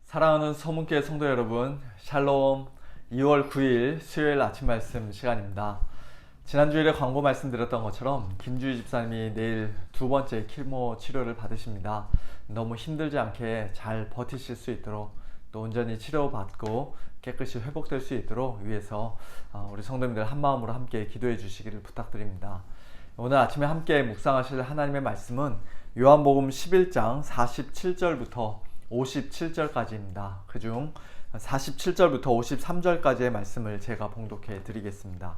사랑하는 서문교회 성도 여러분, 샬롬. 2월 9일 수요일 아침 말씀 시간입니다. 지난 주일에 광고 말씀드렸던 것처럼 김주희 집사님이 내일 두 번째 키모 치료를 받으십니다. 너무 힘들지 않게 잘 버티실 수 있도록, 또 온전히 치료받고 깨끗이 회복될 수 있도록 위해서 우리 성도님들 한마음으로 함께 기도해 주시기를 부탁드립니다. 오늘 아침에 함께 묵상하실 하나님의 말씀은 요한복음 11장 47절부터 57절까지입니다. 그중 47절부터 53절까지의 말씀을 제가 봉독해 드리겠습니다.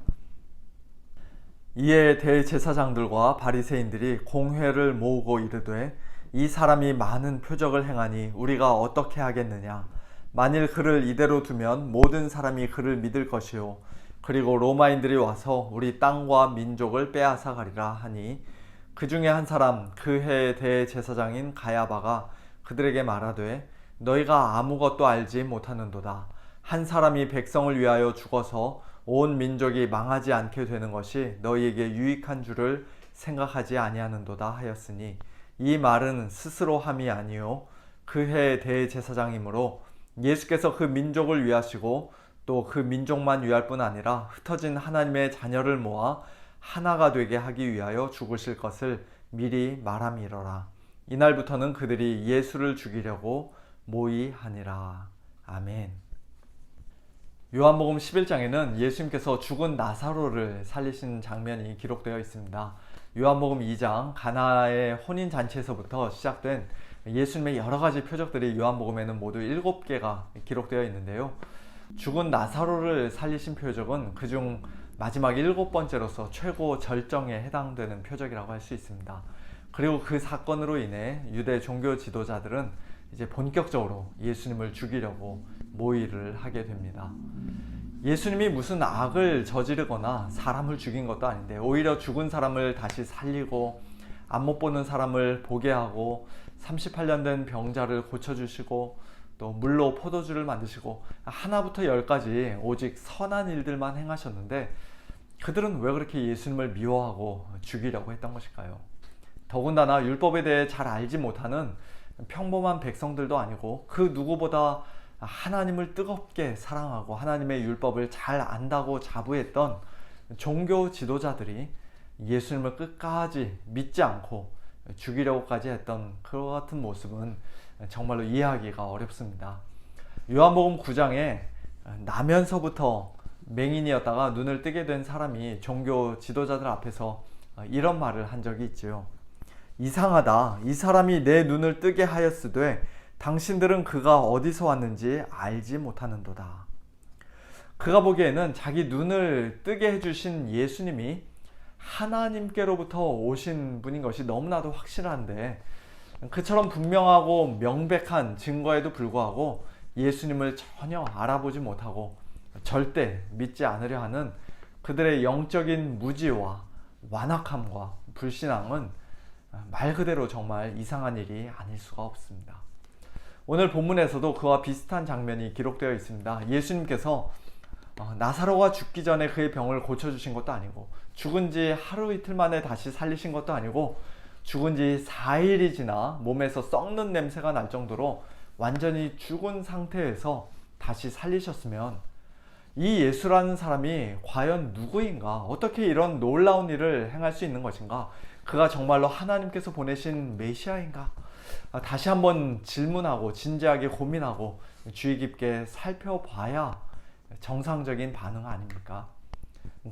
이에 대제사장들과 바리새인들이 공회를 모으고 이르되, 이 사람이 많은 표적을 행하니 우리가 어떻게 하겠느냐? 만일 그를 이대로 두면 모든 사람이 그를 믿을 것이요, 그리고 로마인들이 와서 우리 땅과 민족을 빼앗아 가리라 하니, 그 중에 한 사람 그 해의 대제사장인 가야바가 그들에게 말하되, 너희가 아무것도 알지 못하는도다. 한 사람이 백성을 위하여 죽어서 온 민족이 망하지 않게 되는 것이 너희에게 유익한 줄을 생각하지 아니하는도다 하였으니, 이 말은 스스로 함이 아니요 그 해의 대제사장이므로 예수께서 그 민족을 위하시고 또 그 민족만 위할 뿐 아니라 흩어진 하나님의 자녀를 모아 하나가 되게 하기 위하여 죽으실 것을 미리 말함이러라. 이날부터는 그들이 예수를 죽이려고 모의하니라. 아멘. 요한복음 11장에는 예수님께서 죽은 나사로를 살리신 장면이 기록되어 있습니다. 요한복음 2장 가나의 혼인잔치에서부터 시작된 예수님의 여러가지 표적들이 요한복음에는 모두 7개가 기록되어 있는데요. 죽은 나사로를 살리신 표적은 그중 마지막 7번째로서 최고 절정에 해당되는 표적이라고 할 수 있습니다. 그리고 그 사건으로 인해 유대 종교 지도자들은 이제 본격적으로 예수님을 죽이려고 모의를 하게 됩니다. 예수님이 무슨 악을 저지르거나 사람을 죽인 것도 아닌데, 오히려 죽은 사람을 다시 살리고 안 못 보는 사람을 보게 하고 38년 된 병자를 고쳐주시고 또 물로 포도주를 만드시고 하나부터 열까지 오직 선한 일들만 행하셨는데, 그들은 왜 그렇게 예수님을 미워하고 죽이려고 했던 것일까요? 더군다나 율법에 대해 잘 알지 못하는 평범한 백성들도 아니고 그 누구보다 하나님을 뜨겁게 사랑하고 하나님의 율법을 잘 안다고 자부했던 종교 지도자들이 예수님을 끝까지 믿지 않고 죽이려고까지 했던 그 같은 모습은 정말로 이해하기가 어렵습니다. 요한복음 9장에 나면서부터 맹인이었다가 눈을 뜨게 된 사람이 종교 지도자들 앞에서 이런 말을 한 적이 있지요. 이상하다. 이 사람이 내 눈을 뜨게 하였으되 당신들은 그가 어디서 왔는지 알지 못하는도다. 그가 보기에는 자기 눈을 뜨게 해주신 예수님이 하나님께로부터 오신 분인 것이 너무나도 확실한데, 그처럼 분명하고 명백한 증거에도 불구하고 예수님을 전혀 알아보지 못하고 절대 믿지 않으려 하는 그들의 영적인 무지와 완악함과 불신앙은 말 그대로 정말 이상한 일이 아닐 수가 없습니다. 오늘 본문에서도 그와 비슷한 장면이 기록되어 있습니다. 예수님께서 나사로가 죽기 전에 그의 병을 고쳐주신 것도 아니고, 죽은 지 하루 이틀 만에 다시 살리신 것도 아니고, 죽은 지 4일이 지나 몸에서 썩는 냄새가 날 정도로 완전히 죽은 상태에서 다시 살리셨으면 이 예수라는 사람이 과연 누구인가? 어떻게 이런 놀라운 일을 행할 수 있는 것인가? 그가 정말로 하나님께서 보내신 메시아인가? 다시 한번 질문하고 진지하게 고민하고 주의 깊게 살펴봐야 정상적인 반응 아닙니까?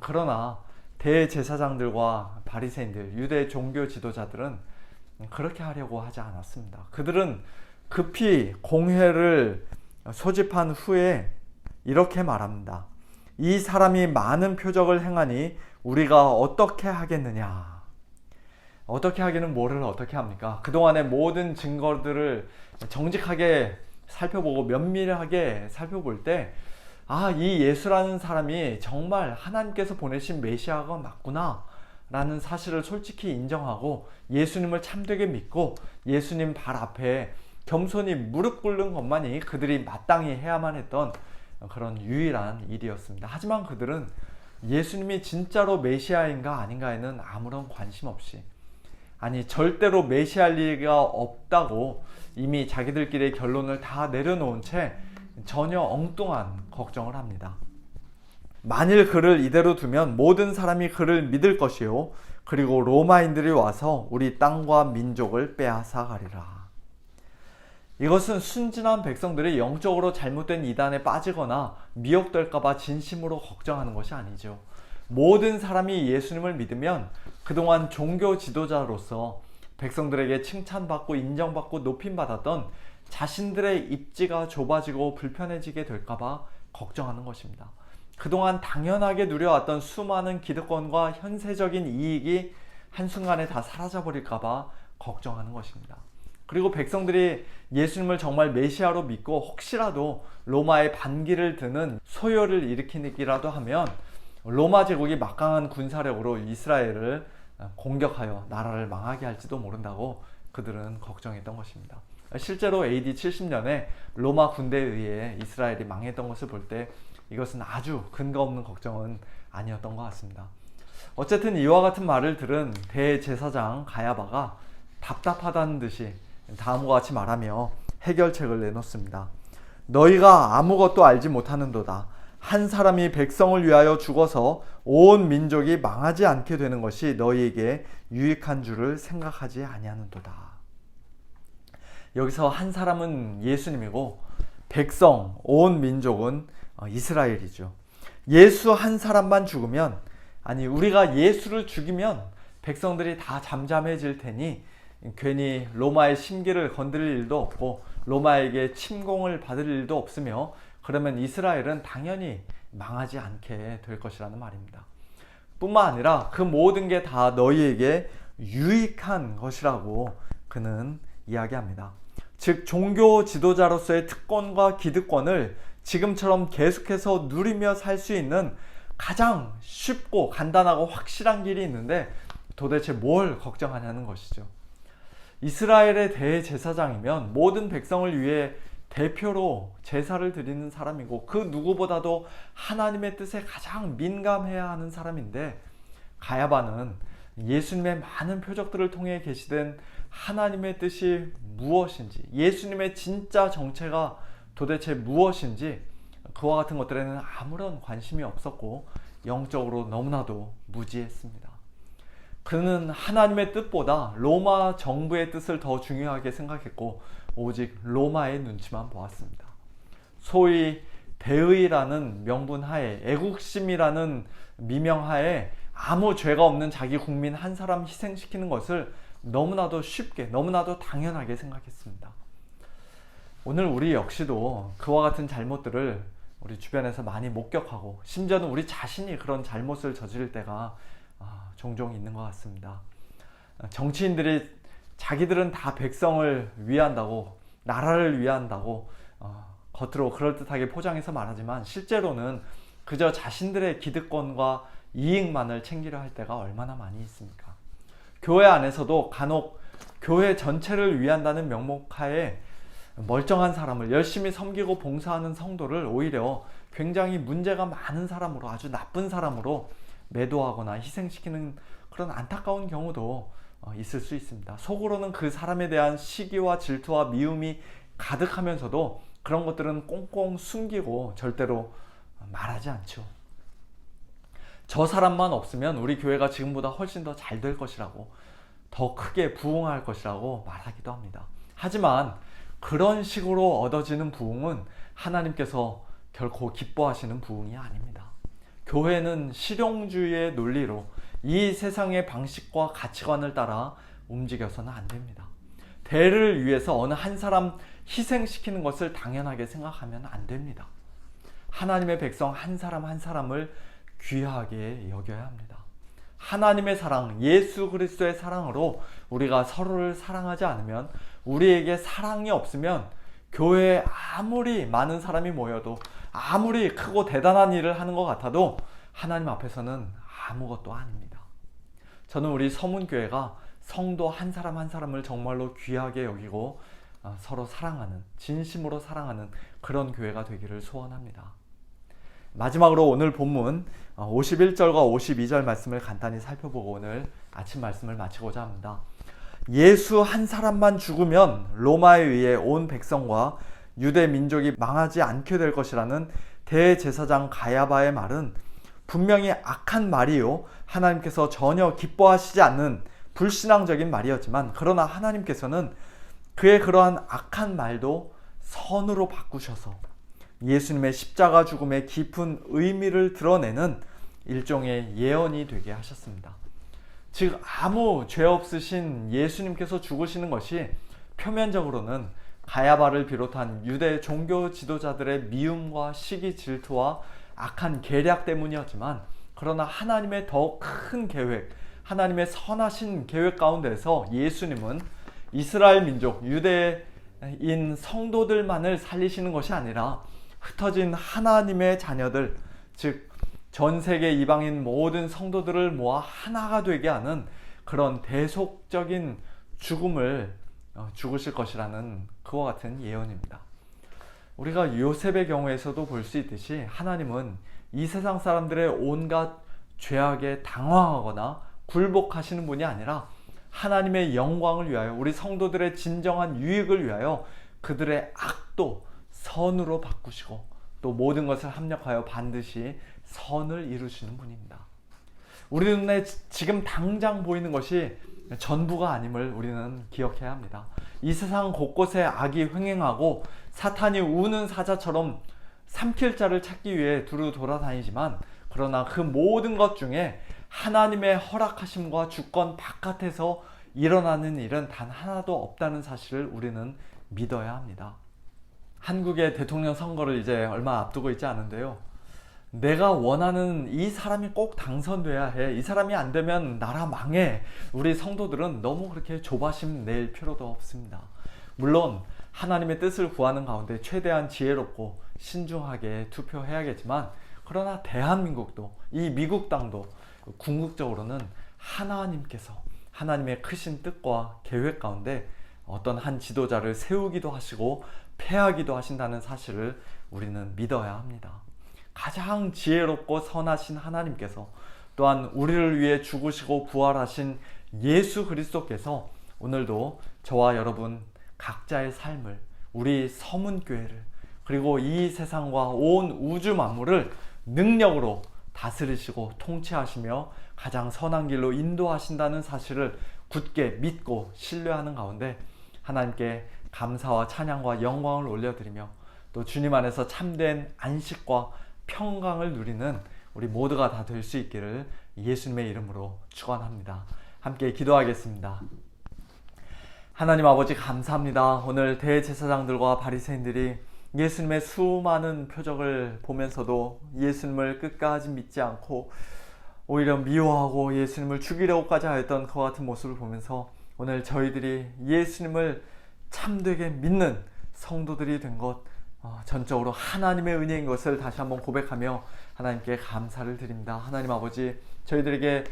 그러나 대제사장들과 바리새인들, 유대 종교 지도자들은 그렇게 하려고 하지 않았습니다. 그들은 급히 공회를 소집한 후에 이렇게 말합니다. 이 사람이 많은 표적을 행하니 우리가 어떻게 하겠느냐? 어떻게 하기는 뭐를 어떻게 합니까? 그동안의 모든 증거들을 정직하게 살펴보고 면밀하게 살펴볼 때, 이 예수라는 사람이 정말 하나님께서 보내신 메시아가 맞구나 라는 사실을 솔직히 인정하고 예수님을 참되게 믿고 예수님 발 앞에 겸손히 무릎 꿇는 것만이 그들이 마땅히 해야만 했던 그런 유일한 일이었습니다. 하지만 그들은 예수님이 진짜로 메시아인가 아닌가에는 아무런 관심 없이 아니 절대로 메시아할 리가 없다고 이미 자기들끼리의 결론을 다 내려놓은 채 전혀 엉뚱한 걱정을 합니다. 만일 그를 이대로 두면 모든 사람이 그를 믿을 것이요 그리고 로마인들이 와서 우리 땅과 민족을 빼앗아 가리라. 이것은 순진한 백성들이 영적으로 잘못된 이단에 빠지거나 미혹될까봐 진심으로 걱정하는 것이 아니죠. 모든 사람이 예수님을 믿으면 그동안 종교 지도자로서 백성들에게 칭찬받고 인정받고 높임받았던 자신들의 입지가 좁아지고 불편해지게 될까봐 걱정하는 것입니다. 그동안 당연하게 누려왔던 수많은 기득권과 현세적인 이익이 한순간에 다 사라져버릴까봐 걱정하는 것입니다. 그리고 백성들이 예수님을 정말 메시아로 믿고 혹시라도 로마의 반기를 드는 소요를 일으키기라도 하면 로마 제국이 막강한 군사력으로 이스라엘을 공격하여 나라를 망하게 할지도 모른다고 그들은 걱정했던 것입니다. 실제로 AD 70년에 로마 군대에 의해 이스라엘이 망했던 것을 볼 때 이것은 아주 근거 없는 걱정은 아니었던 것 같습니다. 어쨌든 이와 같은 말을 들은 대제사장 가야바가 답답하다는 듯이 다음과 같이 말하며 해결책을 내놓습니다. 너희가 아무것도 알지 못하는도다. 한 사람이 백성을 위하여 죽어서 온 민족이 망하지 않게 되는 것이 너희에게 유익한 줄을 생각하지 아니하는도다. 여기서 한 사람은 예수님이고 백성, 온 민족은 이스라엘이죠. 예수 한 사람만 죽으면, 아니 우리가 예수를 죽이면 백성들이 다 잠잠해질 테니 괜히 로마의 심기를 건드릴 일도 없고 로마에게 침공을 받을 일도 없으며 그러면 이스라엘은 당연히 망하지 않게 될 것이라는 말입니다. 뿐만 아니라 그 모든 게 다 너희에게 유익한 것이라고 그는 이야기합니다. 즉 종교 지도자로서의 특권과 기득권을 지금처럼 계속해서 누리며 살 수 있는 가장 쉽고 간단하고 확실한 길이 있는데 도대체 뭘 걱정하냐는 것이죠. 이스라엘의 대제사장이면 모든 백성을 위해 대표로 제사를 드리는 사람이고 그 누구보다도 하나님의 뜻에 가장 민감해야 하는 사람인데 가야바는 예수님의 많은 표적들을 통해 계시된 하나님의 뜻이 무엇인지, 예수님의 진짜 정체가 도대체 무엇인지 그와 같은 것들에는 아무런 관심이 없었고 영적으로 너무나도 무지했습니다. 그는 하나님의 뜻보다 로마 정부의 뜻을 더 중요하게 생각했고 오직 로마의 눈치만 보았습니다. 소위 대의라는 명분 하에, 애국심이라는 미명 하에 아무 죄가 없는 자기 국민 한 사람 희생시키는 것을 너무나도 쉽게, 너무나도 당연하게 생각했습니다. 오늘 우리 역시도 그와 같은 잘못들을 우리 주변에서 많이 목격하고 심지어는 우리 자신이 그런 잘못을 저지를 때가 종종 있는 것 같습니다. 정치인들이 자기들은 다 백성을 위한다고, 나라를 위한다고 겉으로 그럴듯하게 포장해서 말하지만 실제로는 그저 자신들의 기득권과 이익만을 챙기려 할 때가 얼마나 많이 있습니까? 교회 안에서도 간혹 교회 전체를 위한다는 명목하에 멀쩡한 사람을, 열심히 섬기고 봉사하는 성도를 오히려 굉장히 문제가 많은 사람으로, 아주 나쁜 사람으로 매도하거나 희생시키는 그런 안타까운 경우도 있을 수 있습니다. 속으로는 그 사람에 대한 시기와 질투와 미움이 가득하면서도 그런 것들은 꽁꽁 숨기고 절대로 말하지 않죠. 저 사람만 없으면 우리 교회가 지금보다 훨씬 더 잘 될 것이라고, 더 크게 부흥할 것이라고 말하기도 합니다. 하지만 그런 식으로 얻어지는 부흥은 하나님께서 결코 기뻐하시는 부흥이 아닙니다. 교회는 실용주의의 논리로 이 세상의 방식과 가치관을 따라 움직여서는 안 됩니다. 대를 위해서 어느 한 사람 희생시키는 것을 당연하게 생각하면 안 됩니다. 하나님의 백성 한 사람 한 사람을 귀하게 여겨야 합니다. 하나님의 사랑, 예수 그리스도의 사랑으로 우리가 서로를 사랑하지 않으면, 우리에게 사랑이 없으면 교회에 아무리 많은 사람이 모여도, 아무리 크고 대단한 일을 하는 것 같아도 하나님 앞에서는 아무것도 아닙니다. 저는 우리 서문교회가 성도 한 사람 한 사람을 정말로 귀하게 여기고 서로 사랑하는, 진심으로 사랑하는 그런 교회가 되기를 소원합니다. 마지막으로 오늘 본문 51절과 52절 말씀을 간단히 살펴보고 오늘 아침 말씀을 마치고자 합니다. 예수 한 사람만 죽으면 로마에 의해 온 백성과 유대 민족이 망하지 않게 될 것이라는 대제사장 가야바의 말은 분명히 악한 말이요, 하나님께서 전혀 기뻐하시지 않는 불신앙적인 말이었지만, 그러나 하나님께서는 그의 그러한 악한 말도 선으로 바꾸셔서 예수님의 십자가 죽음의 깊은 의미를 드러내는 일종의 예언이 되게 하셨습니다. 즉, 아무 죄 없으신 예수님께서 죽으시는 것이 표면적으로는 가야바를 비롯한 유대 종교 지도자들의 미움과 시기 질투와 악한 계략 때문이었지만, 그러나 하나님의 더 큰 계획, 하나님의 선하신 계획 가운데서 예수님은 이스라엘 민족, 유대인 성도들만을 살리시는 것이 아니라 흩어진 하나님의 자녀들, 즉 전 세계 이방인 모든 성도들을 모아 하나가 되게 하는 그런 대속적인 죽음을 죽으실 것이라는 그와 같은 예언입니다. 우리가 요셉의 경우에서도 볼 수 있듯이 하나님은 이 세상 사람들의 온갖 죄악에 당황하거나 굴복하시는 분이 아니라 하나님의 영광을 위하여, 우리 성도들의 진정한 유익을 위하여 그들의 악도 선으로 바꾸시고 또 모든 것을 합력하여 반드시 선을 이루시는 분입니다. 우리 눈에 지금 당장 보이는 것이 전부가 아님을 우리는 기억해야 합니다. 이 세상 곳곳에 악이 횡행하고 사탄이 우는 사자처럼 삼킬 자를 찾기 위해 두루 돌아다니지만, 그러나 그 모든 것 중에 하나님의 허락하심과 주권 바깥에서 일어나는 일은 단 하나도 없다는 사실을 우리는 믿어야 합니다. 한국의 대통령 선거를 이제 얼마 앞두고 있지 않은데요, 내가 원하는 이 사람이 꼭 당선돼야 해, 이 사람이 안 되면 나라 망해, 우리 성도들은 너무 그렇게 조바심 낼 필요도 없습니다. 물론 하나님의 뜻을 구하는 가운데 최대한 지혜롭고 신중하게 투표해야겠지만, 그러나 대한민국도, 이 미국 땅도 궁극적으로는 하나님께서 하나님의 크신 뜻과 계획 가운데 어떤 한 지도자를 세우기도 하시고 패하기도 하신다는 사실을 우리는 믿어야 합니다. 가장 지혜롭고 선하신 하나님께서, 또한 우리를 위해 죽으시고 부활하신 예수 그리스도께서 오늘도 저와 여러분 각자의 삶을, 우리 서문교회를, 그리고 이 세상과 온 우주 만물을 능력으로 다스리시고 통치하시며 가장 선한 길로 인도하신다는 사실을 굳게 믿고 신뢰하는 가운데 하나님께 감사와 찬양과 영광을 올려드리며 또 주님 안에서 참된 안식과 평강을 누리는 우리 모두가 다 될 수 있기를 예수님의 이름으로 축원합니다. 함께 기도하겠습니다. 하나님 아버지, 감사합니다. 오늘 대제사장들과 바리새인들이 예수님의 수많은 표적을 보면서도 예수님을 끝까지 믿지 않고 오히려 미워하고 예수님을 죽이려고까지 하였던 그와 같은 모습을 보면서 오늘 저희들이 예수님을 참되게 믿는 성도들이 된 것, 전적으로 하나님의 은혜인 것을 다시 한번 고백하며 하나님께 감사를 드립니다. 하나님 아버지, 저희들에게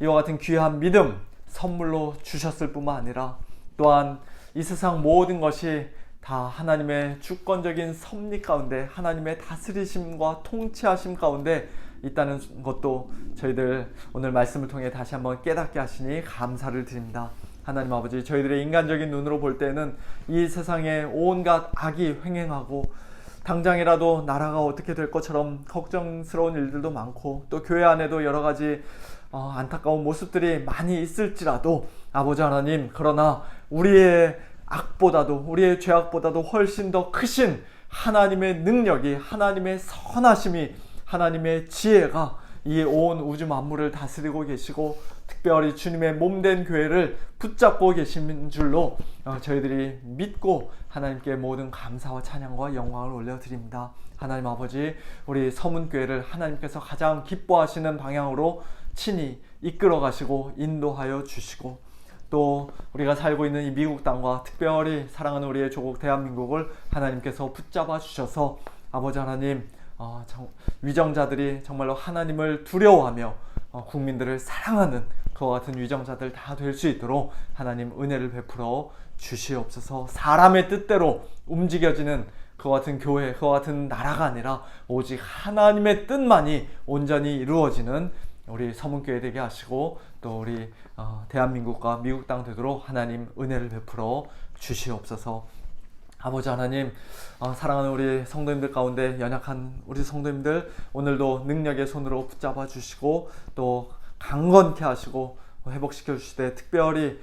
이와 같은 귀한 믿음 선물로 주셨을 뿐만 아니라 또한 이 세상 모든 것이 다 하나님의 주권적인 섭리 가운데, 하나님의 다스리심과 통치하심 가운데 있다는 것도 저희들 오늘 말씀을 통해 다시 한번 깨닫게 하시니 감사를 드립니다. 하나님 아버지, 저희들의 인간적인 눈으로 볼 때는 이 세상에 온갖 악이 횡행하고 당장이라도 나라가 어떻게 될 것처럼 걱정스러운 일들도 많고 또 교회 안에도 여러 가지 안타까운 모습들이 많이 있을지라도 아버지 하나님, 그러나 우리의 악보다도, 우리의 죄악보다도 훨씬 더 크신 하나님의 능력이, 하나님의 선하심이, 하나님의 지혜가 이 온 우주 만물을 다스리고 계시고 특별히 주님의 몸된 교회를 붙잡고 계신 줄로 저희들이 믿고 하나님께 모든 감사와 찬양과 영광을 올려드립니다. 하나님 아버지, 우리 서문교회를 하나님께서 가장 기뻐하시는 방향으로 친히 이끌어 가시고 인도하여 주시고, 또 우리가 살고 있는 이 미국 땅과 특별히 사랑하는 우리의 조국 대한민국을 하나님께서 붙잡아 주셔서 아버지 하나님, 위정자들이 정말로 하나님을 두려워하며 국민들을 사랑하는 그와 같은 위정자들 다 될 수 있도록 하나님 은혜를 베풀어 주시옵소서. 사람의 뜻대로 움직여지는 그와 같은 교회, 그와 같은 나라가 아니라 오직 하나님의 뜻만이 온전히 이루어지는 우리 서문교회 되게 하시고, 또 우리 대한민국과 미국 땅 되도록 하나님 은혜를 베풀어 주시옵소서. 아버지 하나님, 사랑하는 우리 성도님들 가운데 연약한 우리 성도님들 오늘도 능력의 손으로 붙잡아 주시고 또 강건케 하시고 회복시켜 주시되, 특별히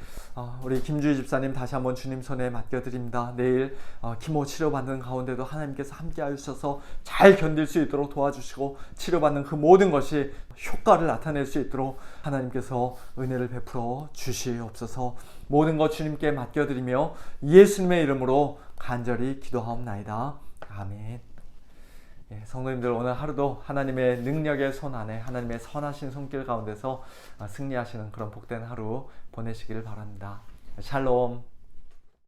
우리 김주희 집사님 다시 한번 주님 손에 맡겨드립니다. 내일 키모 치료받는 가운데도 하나님께서 함께 하셔서 잘 견딜 수 있도록 도와주시고, 치료받는 그 모든 것이 효과를 나타낼 수 있도록 하나님께서 은혜를 베풀어 주시옵소서. 모든 것 주님께 맡겨드리며 예수님의 이름으로 간절히 기도하옵나이다. 아멘. 성도님들, 오늘 하루도 하나님의 능력의 손 안에, 하나님의 선하신 손길 가운데서 승리하시는 그런 복된 하루 보내시길 바랍니다. 샬롬.